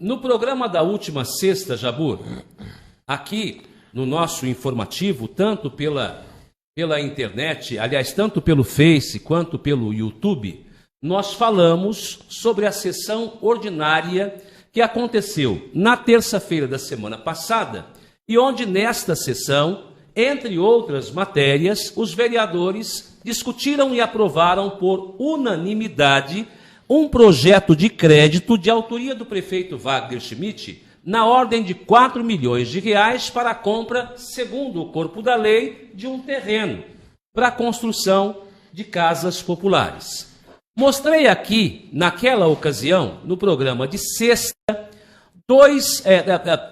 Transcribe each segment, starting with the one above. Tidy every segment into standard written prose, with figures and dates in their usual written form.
No programa da última sexta, Jabur, aqui no nosso informativo, tanto pela internet, aliás, tanto pelo Face quanto pelo YouTube, nós falamos sobre a sessão ordinária que aconteceu na terça-feira da semana passada e onde nesta sessão, entre outras matérias, os vereadores discutiram e aprovaram por unanimidade um projeto de crédito de autoria do prefeito Wagner Schmidt na ordem de 4 milhões de reais para a compra, segundo o corpo da lei, de um terreno para a construção de casas populares. Mostrei aqui, naquela ocasião, no programa de sexta, dois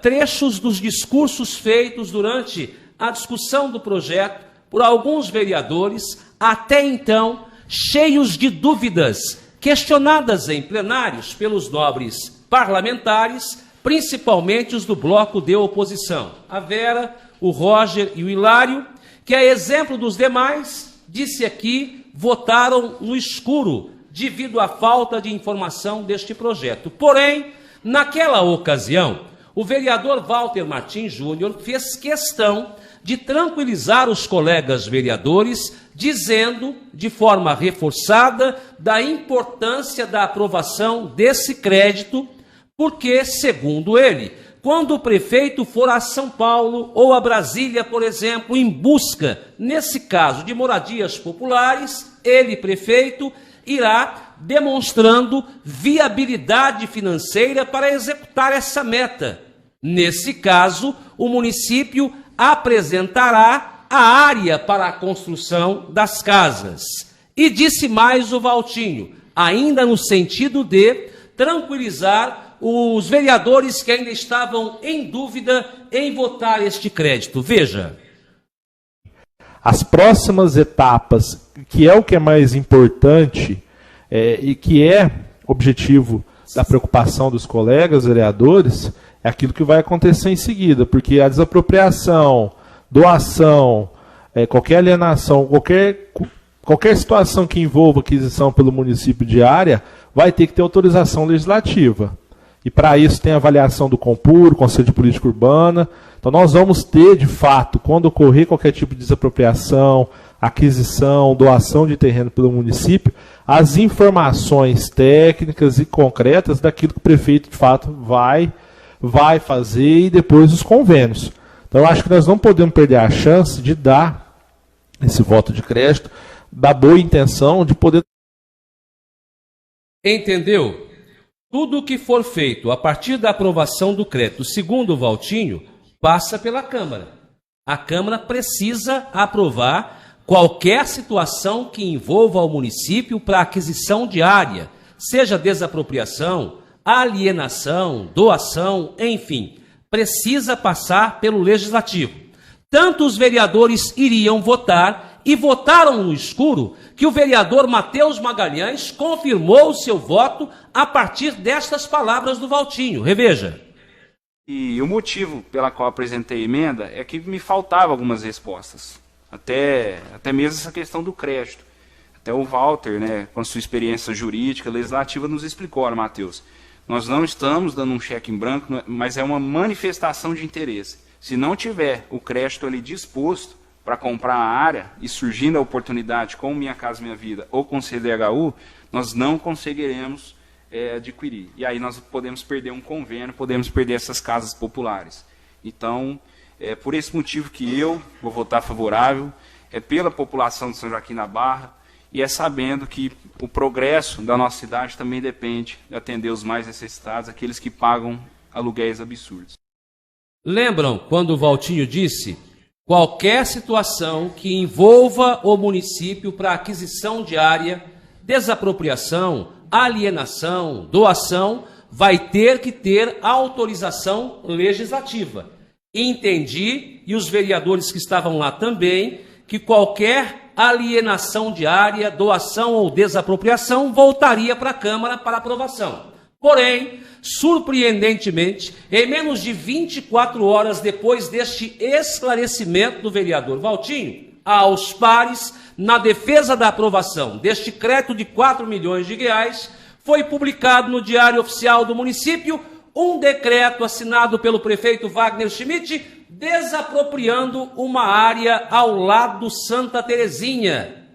trechos dos discursos feitos durante a discussão do projeto por alguns vereadores, até então cheios de dúvidas, questionadas em plenários pelos nobres parlamentares, principalmente os do bloco de oposição, a Vera, o Roger e o Hilário, que, a exemplo dos demais, disse aqui, votaram no escuro devido à falta de informação deste projeto. Porém, naquela ocasião, o vereador Walter Martins Júnior fez questão de tranquilizar os colegas vereadores, dizendo, de forma reforçada, da importância da aprovação desse crédito, porque, segundo ele, quando o prefeito for a São Paulo ou a Brasília, por exemplo, em busca, nesse caso, de moradias populares, ele, prefeito, irá demonstrando viabilidade financeira para executar essa meta. Nesse caso, o município apresentará a área para a construção das casas. E disse mais o Valtinho, ainda no sentido de tranquilizar os vereadores que ainda estavam em dúvida em votar este crédito. Veja. As próximas etapas, que é o que é mais importante e que é objetivo da preocupação dos colegas vereadores, é aquilo que vai acontecer em seguida, porque a desapropriação, doação, qualquer alienação, qualquer situação que envolva aquisição pelo município de área, vai ter que ter autorização legislativa. E para isso tem a avaliação do Compur, Conselho de Política Urbana. Então nós vamos ter, de fato, quando ocorrer qualquer tipo de desapropriação, aquisição, doação de terreno pelo município, as informações técnicas e concretas daquilo que o prefeito, de fato, vai fazer e depois os convênios. Então eu acho que nós não podemos perder a chance de dar esse voto de crédito, da boa intenção de poder... Entendeu? Tudo o que for feito a partir da aprovação do crédito, segundo o Valtinho, passa pela Câmara. A Câmara precisa aprovar qualquer situação que envolva o município para aquisição de área, seja desapropriação, alienação, doação, enfim, precisa passar pelo Legislativo. Tanto os vereadores iriam votar e votaram no escuro que o vereador Matheus Magalhães confirmou o seu voto a partir destas palavras do Valtinho. Reveja. E o motivo pela qual apresentei a emenda é que me faltavam algumas respostas. Até mesmo essa questão do crédito. Até o Walter, né, com a sua experiência jurídica, legislativa, nos explicou, olha, Matheus, nós não estamos dando um cheque em branco, mas é uma manifestação de interesse. Se não tiver o crédito ali disposto para comprar a área e surgindo a oportunidade com Minha Casa Minha Vida ou com o CDHU, nós não conseguiremos adquirir. E aí nós podemos perder um convênio, podemos perder essas casas populares. Então, é por esse motivo que eu vou votar favorável, é pela população de São Joaquim da Barra, e é sabendo que o progresso da nossa cidade também depende de atender os mais necessitados, aqueles que pagam aluguéis absurdos. Lembram quando o Valtinho disse: qualquer situação que envolva o município para aquisição de área, desapropriação, alienação, doação, vai ter que ter autorização legislativa. Entendi, e os vereadores que estavam lá também, que qualquer alienação de área, doação ou desapropriação voltaria para a Câmara para aprovação. Porém, surpreendentemente, em menos de 24 horas depois deste esclarecimento do vereador Valtinho, aos pares, na defesa da aprovação deste crédito de 4 milhões de reais, foi publicado no Diário Oficial do Município um decreto assinado pelo prefeito Wagner Schmidt desapropriando uma área ao lado do Santa Terezinha.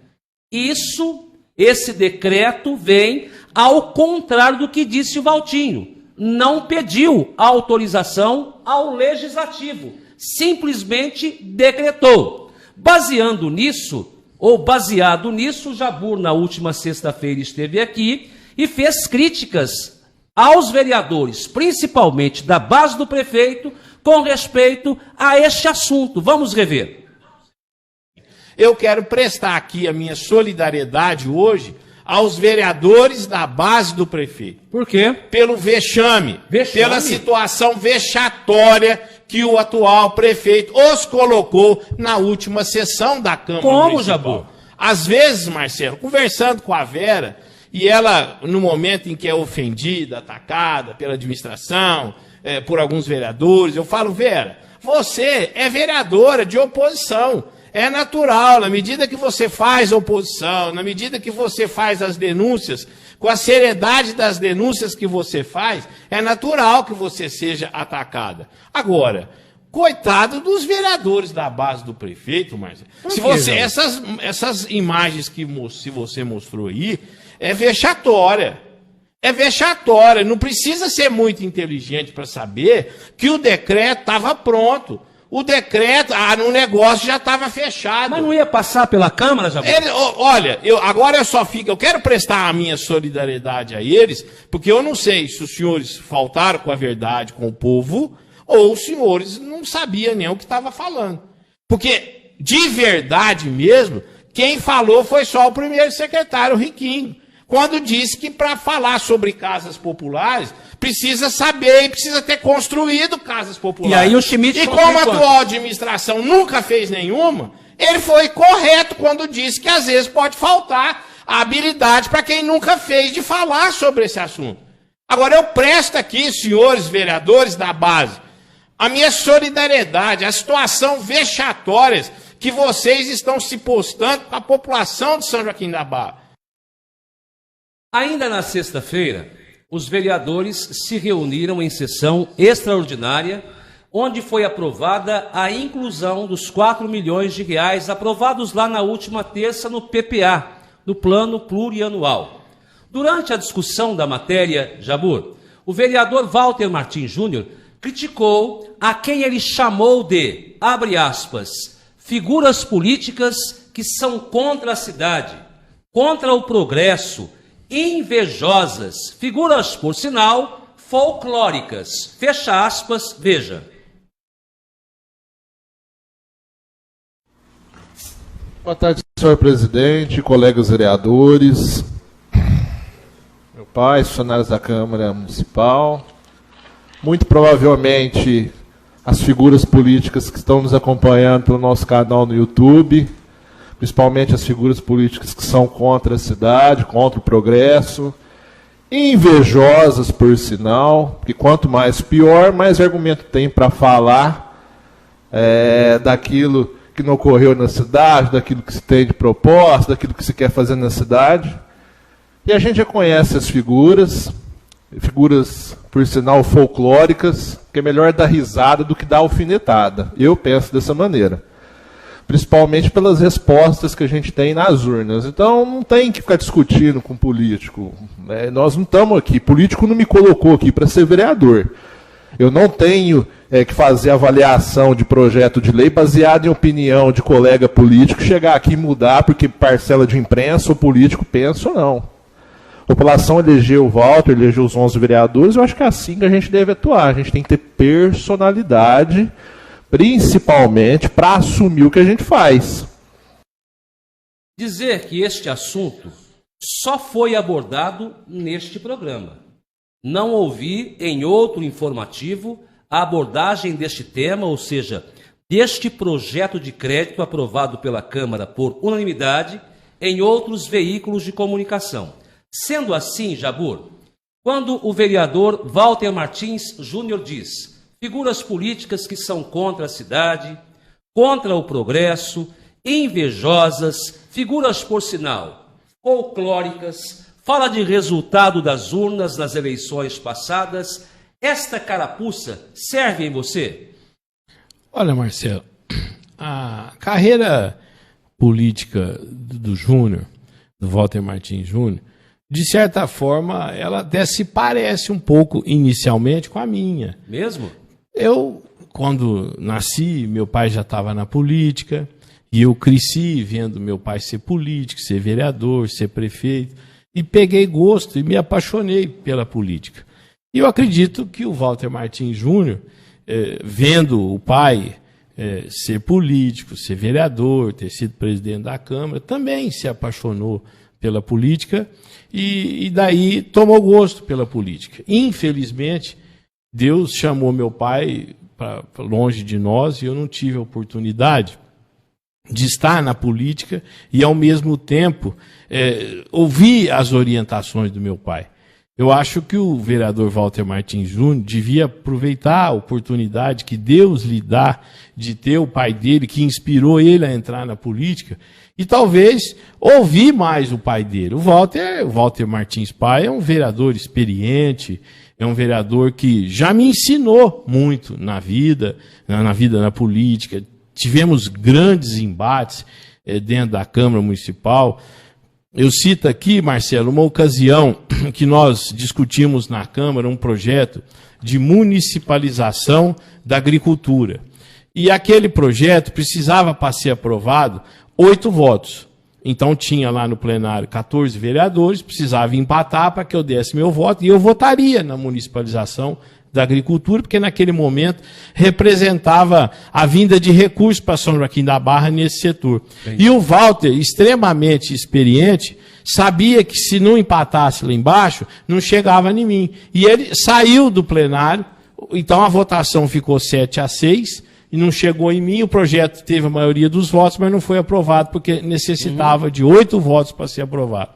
Esse decreto vem ao contrário do que disse o Valtinho. Não pediu autorização ao Legislativo, simplesmente decretou. Baseado nisso, o Jabbour, na última sexta-feira, esteve aqui e fez críticas aos vereadores, principalmente da base do prefeito, com respeito a este assunto. Vamos rever. Eu quero prestar aqui a minha solidariedade hoje aos vereadores da base do prefeito. Por quê? Pelo vexame, pela situação vexatória que o atual prefeito os colocou na última sessão da Câmara Como, Jabbour? Às vezes, Marcelo, conversando com a Vera, e ela, no momento em que é ofendida, atacada pela administração, por alguns vereadores, eu falo, Vera, você é vereadora de oposição. É natural, na medida que você faz oposição, na medida que você faz as denúncias, com a seriedade das denúncias que você faz, é natural que você seja atacada. Agora, coitado dos vereadores da base do prefeito, Marcelo. Se você, essas imagens que você mostrou aí, é vexatória. É vexatória. Não precisa ser muito inteligente para saber que o decreto estava pronto. O decreto, no negócio já estava fechado. Mas não ia passar pela Câmara, Jabbour? Olha, agora eu quero prestar a minha solidariedade a eles, porque eu não sei se os senhores faltaram com a verdade com o povo, ou os senhores não sabiam nem o que estava falando. Porque, de verdade mesmo, quem falou foi só o primeiro secretário, Riquinho, quando disse que para falar sobre casas populares, precisa saber e precisa ter construído casas populares. E aí o Schmidt... E como a atual administração nunca fez nenhuma, ele foi correto quando disse que às vezes pode faltar a habilidade para quem nunca fez de falar sobre esse assunto. Agora eu presto aqui, senhores vereadores da base, a minha solidariedade, a situação vexatória que vocês estão se postando para a população de São Joaquim da Barra. Ainda na sexta-feira, os vereadores se reuniram em sessão extraordinária, onde foi aprovada a inclusão dos 4 milhões de reais aprovados lá na última terça no PPA, no Plano Plurianual. Durante a discussão da matéria, Jabbour, o vereador Walter Martins Júnior criticou a quem ele chamou de, abre aspas, figuras políticas que são contra a cidade, contra o progresso, invejosas, figuras, por sinal, folclóricas. Fecha aspas, veja. Boa tarde, senhor presidente, colegas vereadores, meu pai, funcionários da Câmara Municipal. Muito provavelmente as figuras políticas que estão nos acompanhando pelo nosso canal no YouTube, principalmente as figuras políticas que são contra a cidade, contra o progresso, invejosas por sinal, porque quanto mais pior, mais argumento tem para falar daquilo que não ocorreu na cidade, daquilo que se tem de proposta, daquilo que se quer fazer na cidade. E a gente já conhece as figuras por sinal folclóricas, que é melhor dar risada do que dar alfinetada. Eu penso dessa maneira. Principalmente pelas respostas que a gente tem nas urnas. Então, não tem que ficar discutindo com político. Nós não estamos aqui. Político não me colocou aqui para ser vereador. Eu não tenho que fazer avaliação de projeto de lei baseado em opinião de colega político, chegar aqui e mudar porque parcela de imprensa ou político pensa ou não. A população elegeu o Walter, elegeu os 11 vereadores, eu acho que é assim que a gente deve atuar. A gente tem que ter personalidade, principalmente para assumir o que a gente faz. Dizer que este assunto só foi abordado neste programa. Não ouvi em outro informativo a abordagem deste tema, ou seja, deste projeto de crédito aprovado pela Câmara por unanimidade em outros veículos de comunicação. Sendo assim, Jabbour, quando o vereador Walter Martins Júnior diz figuras políticas que são contra a cidade, contra o progresso, invejosas, figuras, por sinal, folclóricas, fala de resultado das urnas nas eleições passadas, Esta carapuça serve em você? Olha, Marcelo, a carreira política do Júnior, do Walter Martins Júnior, de certa forma, ela até se parece um pouco, inicialmente, com a minha. Mesmo? Eu, quando nasci, meu pai já estava na política, e eu cresci vendo meu pai ser político, ser vereador, ser prefeito, e peguei gosto e me apaixonei pela política. E eu acredito que o Walter Martins Júnior, vendo o pai ser político, ser vereador, ter sido presidente da Câmara, também se apaixonou pela política e daí tomou gosto pela política. Infelizmente, Deus chamou meu pai para longe de nós e eu não tive a oportunidade de estar na política e, ao mesmo tempo, ouvir as orientações do meu pai. Eu acho que o vereador Walter Martins Júnior devia aproveitar a oportunidade que Deus lhe dá de ter o pai dele, que inspirou ele a entrar na política, e talvez ouvir mais o pai dele. O Walter Martins pai é um vereador experiente, é um vereador que já me ensinou muito na vida na política. Tivemos grandes embates dentro da Câmara Municipal. Eu cito aqui, Marcelo, uma ocasião que nós discutimos na Câmara um projeto de municipalização da agricultura. E aquele projeto precisava, para ser aprovado, 8 votos. Então tinha lá no plenário 14 vereadores, precisava empatar para que eu desse meu voto, e eu votaria na municipalização da agricultura, porque naquele momento representava a vinda de recursos para São Joaquim da Barra nesse setor. Entendi. E o Walter, extremamente experiente, sabia que se não empatasse lá embaixo, não chegava em mim. E ele saiu do plenário, então a votação ficou 7-6, e não chegou em mim. O projeto teve a maioria dos votos, mas não foi aprovado, porque necessitava de 8 votos para ser aprovado.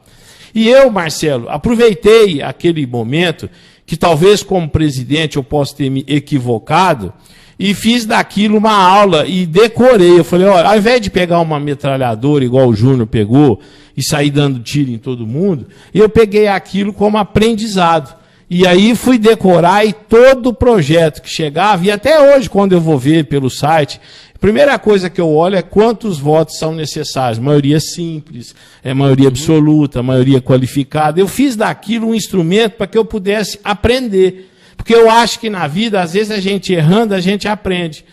E eu, Marcelo, aproveitei aquele momento que talvez como presidente eu possa ter me equivocado, e fiz daquilo uma aula e decorei. Eu falei, olha, ao invés de pegar uma metralhadora igual o Júnior pegou e sair dando tiro em todo mundo, eu peguei aquilo como aprendizado. E aí fui decorar, e todo o projeto que chegava, e até hoje, quando eu vou ver pelo site, a primeira coisa que eu olho é quantos votos são necessários. Maioria simples, maioria absoluta, maioria qualificada. Eu fiz daquilo um instrumento para que eu pudesse aprender. Porque eu acho que na vida, às vezes a gente errando, a gente aprende.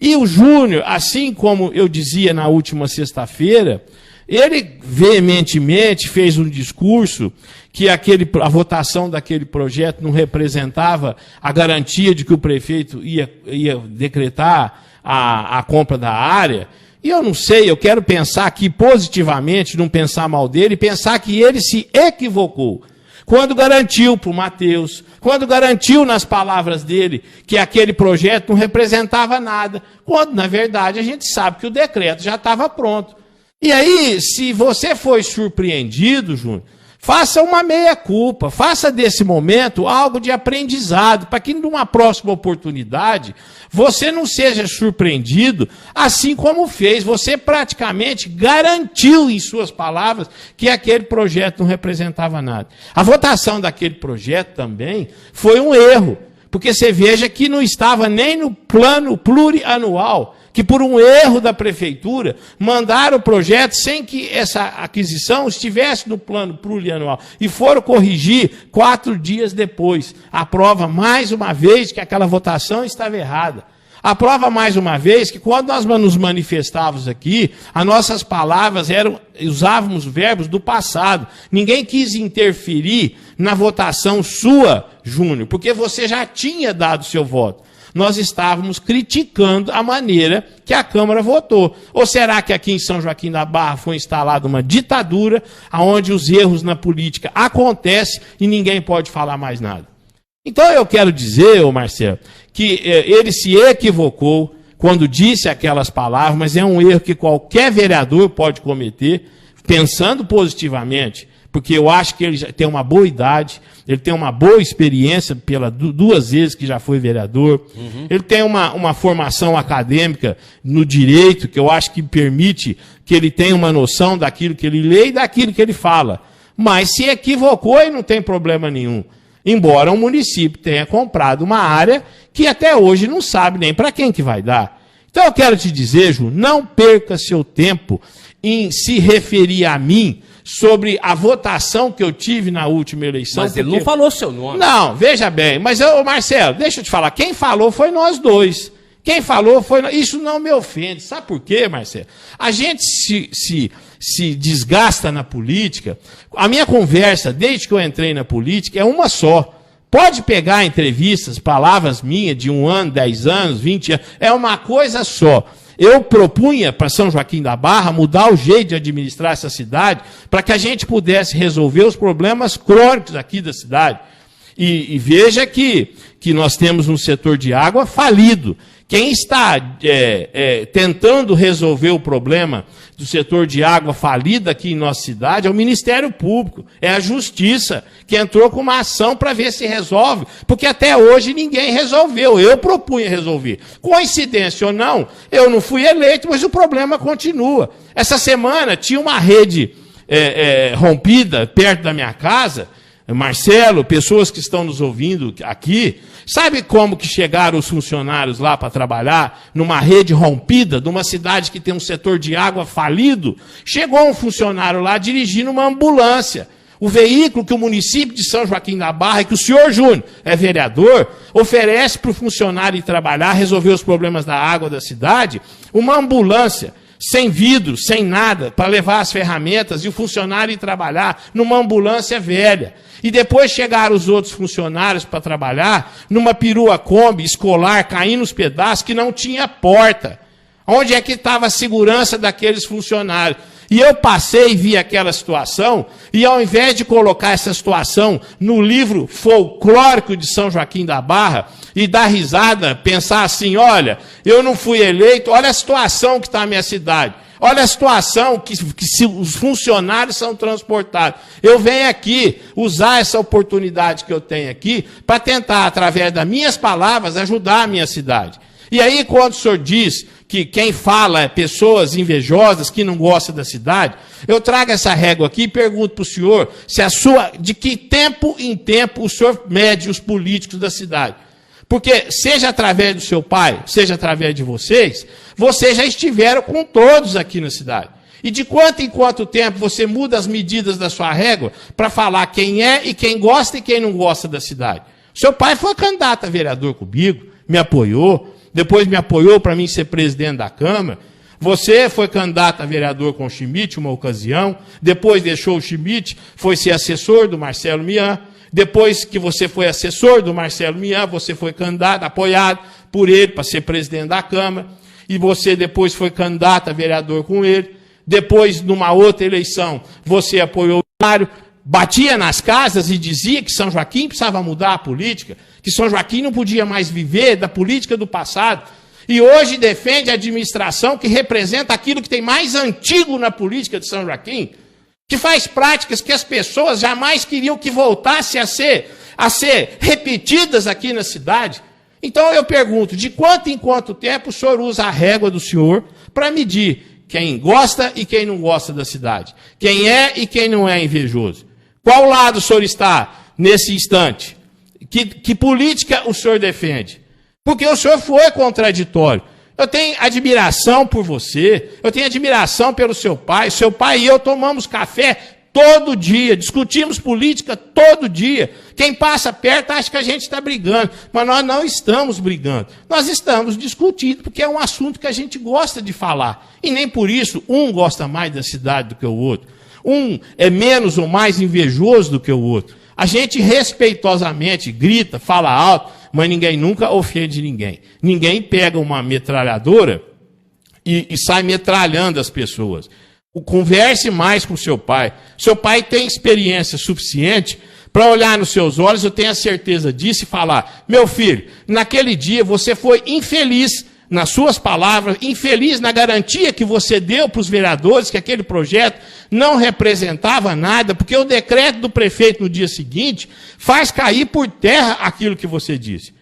E o Júnior, assim como eu dizia na última sexta-feira, ele veementemente fez um discurso que a votação daquele projeto não representava a garantia de que o prefeito ia decretar a compra da área. E eu não sei, eu quero pensar aqui positivamente, não pensar mal dele, pensar que ele se equivocou quando garantiu para o Matheus, quando garantiu nas palavras dele que aquele projeto não representava nada, quando, na verdade, a gente sabe que o decreto já estava pronto. E aí, se você foi surpreendido, Júnior, faça uma meia-culpa, faça desse momento algo de aprendizado, para que numa próxima oportunidade você não seja surpreendido, assim como fez. Você praticamente garantiu em suas palavras que aquele projeto não representava nada. A votação daquele projeto também foi um erro, porque você veja que não estava nem no plano plurianual, que por um erro da prefeitura, mandaram o projeto sem que essa aquisição estivesse no plano plurianual. E foram corrigir 4 dias depois. A prova, mais uma vez, que aquela votação estava errada. A prova, mais uma vez, que quando nós nos manifestávamos aqui, as nossas palavras usávamos verbos do passado. Ninguém quis interferir na votação sua, Júnior, porque você já tinha dado seu voto. Nós estávamos criticando a maneira que a Câmara votou. Ou será que aqui em São Joaquim da Barra foi instalada uma ditadura, onde os erros na política acontecem e ninguém pode falar mais nada? Então eu quero dizer, Marcelo, que ele se equivocou quando disse aquelas palavras, mas é um erro que qualquer vereador pode cometer, pensando positivamente, porque eu acho que ele já tem uma boa idade, ele tem uma boa experiência pelas 2 vezes que já foi vereador, ele tem uma formação acadêmica no direito, que eu acho que permite que ele tenha uma noção daquilo que ele lê e daquilo que ele fala. Mas se equivocou, e não tem problema nenhum. Embora o município tenha comprado uma área que até hoje não sabe nem para quem que vai dar. Então eu quero te dizer, Ju, não perca seu tempo em se referir a mim sobre a votação que eu tive na última eleição. Mas ele não falou seu nome. Não, veja bem, mas, Marcelo, deixa eu te falar, quem falou foi nós dois. Quem falou foi... Isso não me ofende. Sabe por quê, Marcelo? A gente se desgasta na política. A minha conversa, desde que eu entrei na política, é uma só. Pode pegar entrevistas, palavras minhas de 1 ano, 10 anos, 20 anos. É uma coisa só. Eu propunha para São Joaquim da Barra mudar o jeito de administrar essa cidade para que a gente pudesse resolver os problemas crônicos aqui da cidade. E veja que nós temos um setor de água falido. Quem está tentando resolver o problema do setor de água falido aqui em nossa cidade é o Ministério Público, é a Justiça, que entrou com uma ação para ver se resolve, porque até hoje ninguém resolveu, eu propunha resolver. Coincidência ou não, eu não fui eleito, mas o problema continua. Essa semana tinha uma rede rompida perto da minha casa. Marcelo, pessoas que estão nos ouvindo aqui, sabe como que chegaram os funcionários lá para trabalhar numa rede rompida, de uma cidade que tem um setor de água falido? Chegou um funcionário lá dirigindo uma ambulância. O veículo que o município de São Joaquim da Barra, que o senhor Júnior é vereador, oferece para o funcionário ir trabalhar, resolver os problemas da água da cidade, uma ambulância. Sem vidro, sem nada, para levar as ferramentas e o funcionário ir trabalhar numa ambulância velha. E depois chegaram os outros funcionários para trabalhar numa perua Kombi escolar, caindo nos pedaços, que não tinha porta. Onde é que estava a segurança daqueles funcionários? E eu passei e vi aquela situação, e ao invés de colocar essa situação no livro folclórico de São Joaquim da Barra, e dar risada, pensar assim, olha, eu não fui eleito, olha a situação que está a minha cidade, olha a situação que se os funcionários são transportados. Eu venho aqui usar essa oportunidade que eu tenho aqui para tentar, através das minhas palavras, ajudar a minha cidade. E aí, quando o senhor diz que quem fala é pessoas invejosas que não gostam da cidade, eu trago essa régua aqui e pergunto para o senhor se de que tempo em tempo o senhor mede os políticos da cidade. Porque, seja através do seu pai, seja através de vocês já estiveram com todos aqui na cidade. E de quanto em quanto tempo você muda as medidas da sua régua para falar quem é e quem gosta e quem não gosta da cidade. O seu pai foi candidato a vereador comigo, me apoiou, depois me apoiou para mim ser presidente da Câmara. Você foi candidato a vereador com o Schmidt, uma ocasião, depois deixou o Schmidt, foi ser assessor do Marcelo Mian. Depois que você foi assessor do Marcelo Mian, você foi candidato, apoiado por ele para ser presidente da Câmara, e você depois foi candidato a vereador com ele. Depois, numa outra eleição, você apoiou o Mário, batia nas casas e dizia que São Joaquim precisava mudar a política, que São Joaquim não podia mais viver da política do passado. E hoje defende a administração que representa aquilo que tem mais antigo na política de São Joaquim, que faz práticas que as pessoas jamais queriam que voltassem a ser repetidas aqui na cidade. Então eu pergunto, de quanto em quanto tempo o senhor usa a régua do senhor para medir quem gosta e quem não gosta da cidade? Quem é e quem não é invejoso? Qual lado o senhor está nesse instante? Que política o senhor defende? Porque o senhor foi contraditório. Eu tenho admiração por você, eu tenho admiração pelo seu pai e eu tomamos café todo dia, discutimos política todo dia. Quem passa perto acha que a gente está brigando, mas nós não estamos brigando. Nós estamos discutindo, porque é um assunto que a gente gosta de falar. E nem por isso um gosta mais da cidade do que o outro. Um é menos ou mais invejoso do que o outro. A gente respeitosamente grita, fala alto, mas ninguém nunca ofende ninguém. Ninguém pega uma metralhadora e sai metralhando as pessoas. Converse mais com seu pai. Seu pai tem experiência suficiente para olhar nos seus olhos, eu tenho a certeza disso, e falar, meu filho, naquele dia você foi infeliz nas suas palavras, infeliz na garantia que você deu para os vereadores que aquele projeto não representava nada, porque o decreto do prefeito no dia seguinte faz cair por terra aquilo que você disse.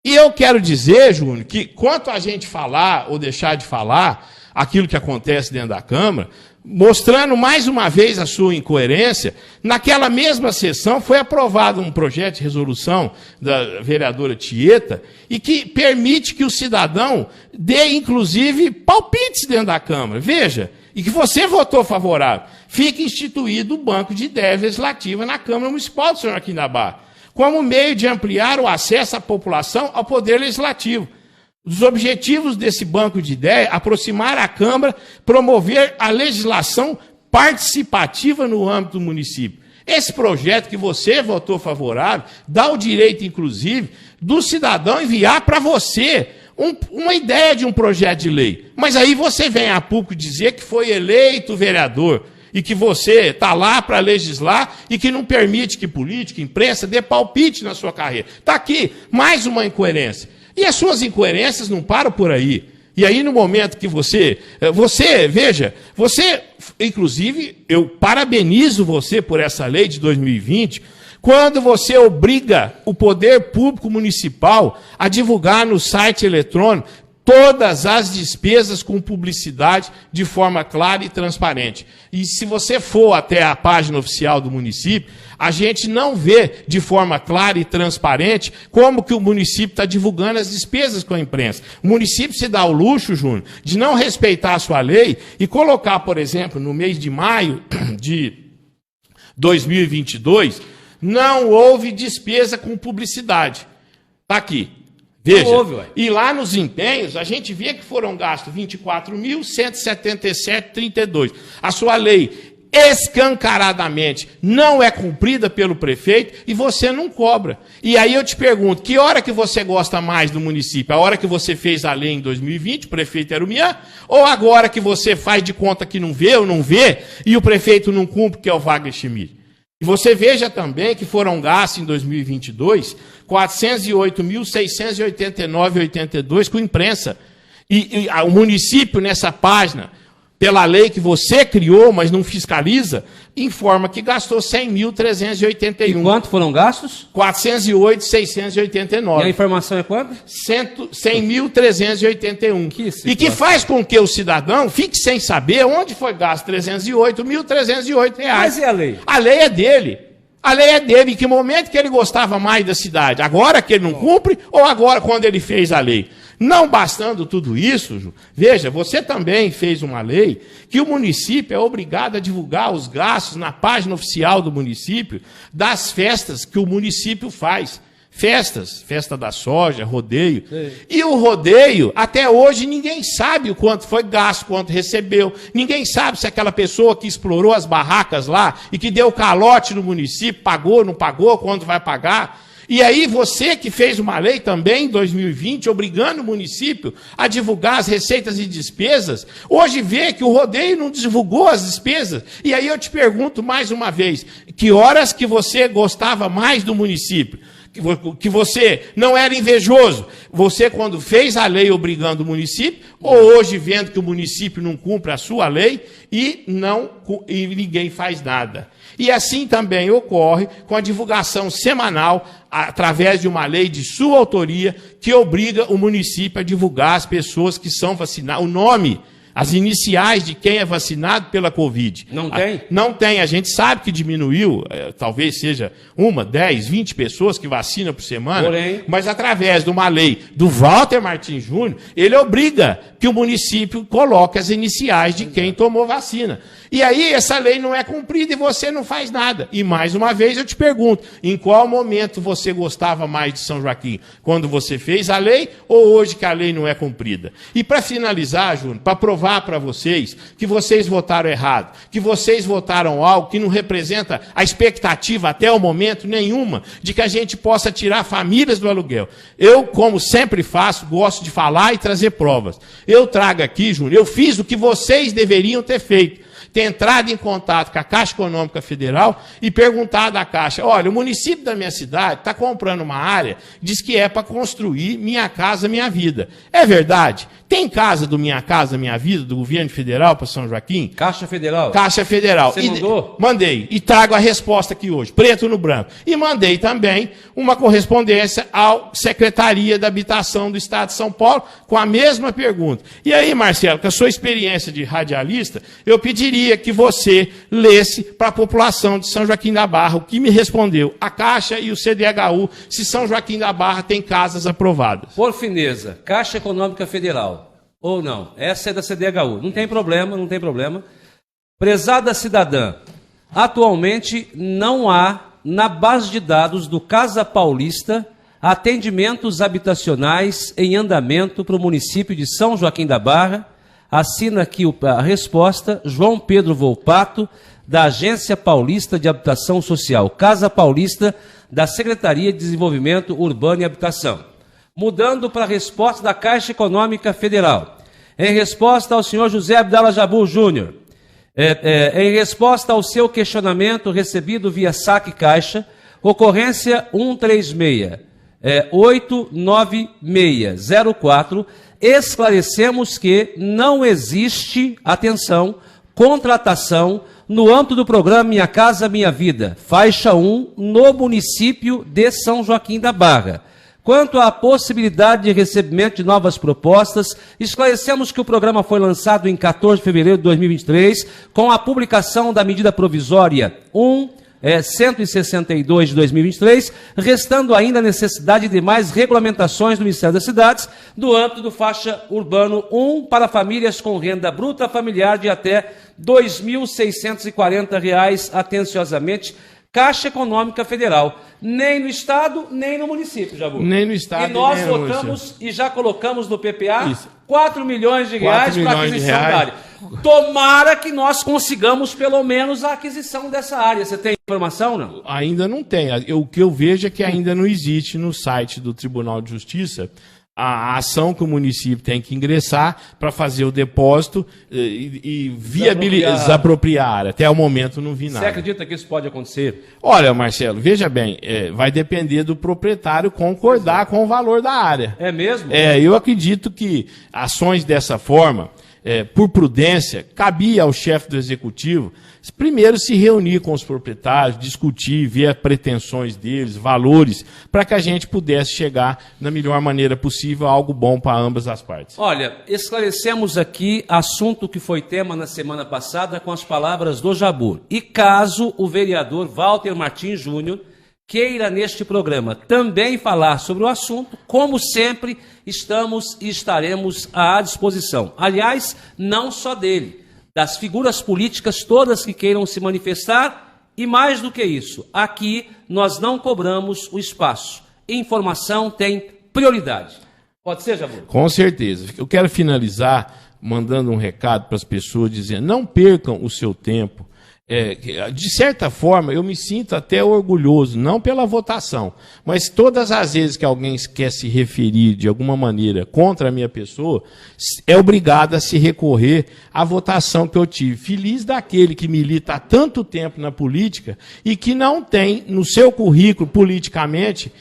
E eu quero dizer, Júnior, que quanto a gente falar ou deixar de falar, aquilo que acontece dentro da Câmara, mostrando mais uma vez a sua incoerência. Naquela mesma sessão foi aprovado um projeto de resolução da vereadora Tieta e que permite que o cidadão dê, inclusive, palpites dentro da Câmara. Veja, e que você votou favorável. Fica instituído o Banco de Ideias Legislativa na Câmara Municipal do São Joaquim da Barra, como meio de ampliar o acesso à população ao Poder Legislativo. Os objetivos desse banco de ideias, aproximar a Câmara, promover a legislação participativa no âmbito do município. Esse projeto que você votou favorável dá o direito, inclusive, do cidadão enviar para você uma ideia de um projeto de lei. Mas aí você vem a público dizer que foi eleito vereador e que você está lá para legislar e que não permite que política, imprensa, dê palpite na sua carreira. Está aqui mais uma incoerência. E as suas incoerências não param por aí. E aí, no momento que você, inclusive, eu parabenizo você por essa lei de 2020, quando você obriga o poder público municipal a divulgar no site eletrônico todas as despesas com publicidade de forma clara e transparente. E se você for até a página oficial do município, a gente não vê de forma clara e transparente como que o município está divulgando as despesas com a imprensa. O município se dá o luxo, Júnior, de não respeitar a sua lei e colocar, por exemplo, no mês de maio de 2022, não houve despesa com publicidade. Está aqui. Veja, e lá nos empenhos, a gente vê que foram gastos 24.177,32. A sua lei, escancaradamente, não é cumprida pelo prefeito e você não cobra. E aí eu te pergunto, que hora que você gosta mais do município? A hora que você fez a lei em 2020, o prefeito era o Mian? Ou agora que você faz de conta que não vê ou não vê e o prefeito não cumpre, que é o Wagner Schmidt? E você veja também que foram gastos em 2022 408.689,82 com imprensa. E o município, nessa página, pela lei que você criou, mas não fiscaliza, informa que gastou 100.381. E quanto foram gastos? 408.689. E a informação é quanto? 100.381. E que faz com que o cidadão fique sem saber onde foi gasto 308.308 reais. Mas e a lei? A lei é dele. A lei é dele. Em que momento que ele gostava mais da cidade? Agora que ele não cumpre ou agora quando ele fez a lei? Não bastando tudo isso, veja, você também fez uma lei que o município é obrigado a divulgar os gastos na página oficial do município das festas que o município faz. Festas, festa da soja, rodeio. Sim. E o rodeio, até hoje, ninguém sabe o quanto foi gasto, quanto recebeu. Ninguém sabe se aquela pessoa que explorou as barracas lá e que deu calote no município, pagou, não pagou, quanto vai pagar. E aí você que fez uma lei também em 2020, obrigando o município a divulgar as receitas e despesas, hoje vê que o rodeio não divulgou as despesas. E aí eu te pergunto mais uma vez, que horas que você gostava mais do município? Que você não era invejoso? Você quando fez a lei obrigando o município, ou hoje vendo que o município não cumpre a sua lei e ninguém faz nada? E assim também ocorre com a divulgação semanal, através de uma lei de sua autoria, que obriga o município a divulgar as pessoas que são vacinadas, o nome, as iniciais de quem é vacinado pela Covid. Não tem? Não tem. A gente sabe que diminuiu, talvez seja 10, 20 pessoas que vacinam por semana, porém, mas através de uma lei do Walter Martins Júnior, ele obriga que o município coloque as iniciais de quem tomou vacina. E aí essa lei não é cumprida e você não faz nada. E mais uma vez eu te pergunto, em qual momento você gostava mais de São Joaquim? Quando você fez a lei ou hoje que a lei não é cumprida? E para finalizar, Júnior, para provar para vocês que vocês votaram errado, que vocês votaram algo que não representa a expectativa até o momento nenhuma de que a gente possa tirar famílias do aluguel. Eu, como sempre faço, gosto de falar e trazer provas. Eu trago aqui, Júnior, eu fiz o que vocês deveriam ter feito. ter entrado em contato com a Caixa Econômica Federal e perguntado à Caixa, olha, o município da minha cidade está comprando uma área, diz que é para construir Minha Casa Minha Vida. É verdade? Tem casa do Minha Casa Minha Vida, do governo federal para São Joaquim? Caixa Federal? Caixa Federal. Você mandou? Mandei. E trago a resposta aqui hoje, preto no branco. E mandei também uma correspondência à Secretaria da Habitação do Estado de São Paulo com a mesma pergunta. E aí, Marcelo, com a sua experiência de radialista, eu pediria que você lesse para a população de São Joaquim da Barra o que me respondeu a Caixa e o CDHU, se São Joaquim da Barra tem casas aprovadas. Por fineza, Caixa Econômica Federal. Ou não, essa é da CDHU. Não tem problema, não tem problema. Prezada cidadã, atualmente não há, na base de dados do Casa Paulista, atendimentos habitacionais em andamento para o município de São Joaquim da Barra. Assina aqui a resposta, João Pedro Volpato, da Agência Paulista de Habitação Social, Casa Paulista, da Secretaria de Desenvolvimento Urbano e Habitação. Mudando para a resposta da Caixa Econômica Federal. Em resposta ao senhor José Abdala Jabur Júnior, em resposta ao seu questionamento recebido via saque caixa, ocorrência 136-89604, esclarecemos que não existe, atenção, contratação no âmbito do programa Minha Casa Minha Vida, faixa 1, no município de São Joaquim da Barra. Quanto à possibilidade de recebimento de novas propostas, esclarecemos que o programa foi lançado em 14 de fevereiro de 2023, com a publicação da medida provisória 162 de 2023, restando ainda a necessidade de mais regulamentações do Ministério das Cidades, do âmbito do faixa urbano 1 para famílias com renda bruta familiar de até R$ 2.640, atenciosamente, Caixa Econômica Federal. Nem no Estado, nem no município, Jabur. Nem no Estado, e nós nem no votamos município. E já colocamos no PPA Isso. 4 milhões de reais para aquisição da área. Tomara que nós consigamos pelo menos a aquisição dessa área. Você tem informação, não? Ainda não tem. O que eu vejo é que ainda não existe no site do Tribunal de Justiça a ação que o município tem que ingressar para fazer o depósito e viabilizar, desapropriar a área. Até o momento não vi nada. Você acredita que isso pode acontecer? Olha, Marcelo, veja bem, vai depender do proprietário concordar com o valor da área. É mesmo? Eu acredito que ações dessa forma, por prudência, cabia ao chefe do executivo primeiro se reunir com os proprietários, discutir, ver as pretensões deles, valores, para que a gente pudesse chegar na melhor maneira possível a algo bom para ambas as partes. Olha, esclarecemos aqui assunto que foi tema na semana passada com as palavras do Jabur. E caso o vereador Walter Martins Júnior queira neste programa também falar sobre o assunto, como sempre, estamos e estaremos à disposição. Aliás, não só dele, das figuras políticas todas que queiram se manifestar, e mais do que isso, aqui nós não cobramos o espaço. Informação tem prioridade. Pode ser, Jabur? Com certeza. Eu quero finalizar mandando um recado para as pessoas, dizendo, não percam o seu tempo. De certa forma, eu me sinto até orgulhoso, não pela votação, mas todas as vezes que alguém quer se referir de alguma maneira contra a minha pessoa, é obrigado a se recorrer à votação que eu tive. Feliz daquele que milita há tanto tempo na política e que não tem no seu currículo politicamente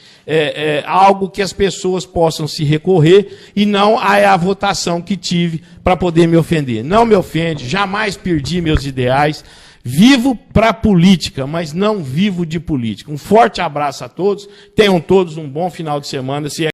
algo que as pessoas possam se recorrer e não a votação que tive para poder me ofender. Não me ofende, jamais perdi meus ideais. Vivo para a política, mas não vivo de política. Um forte abraço a todos. Tenham todos um bom final de semana. Se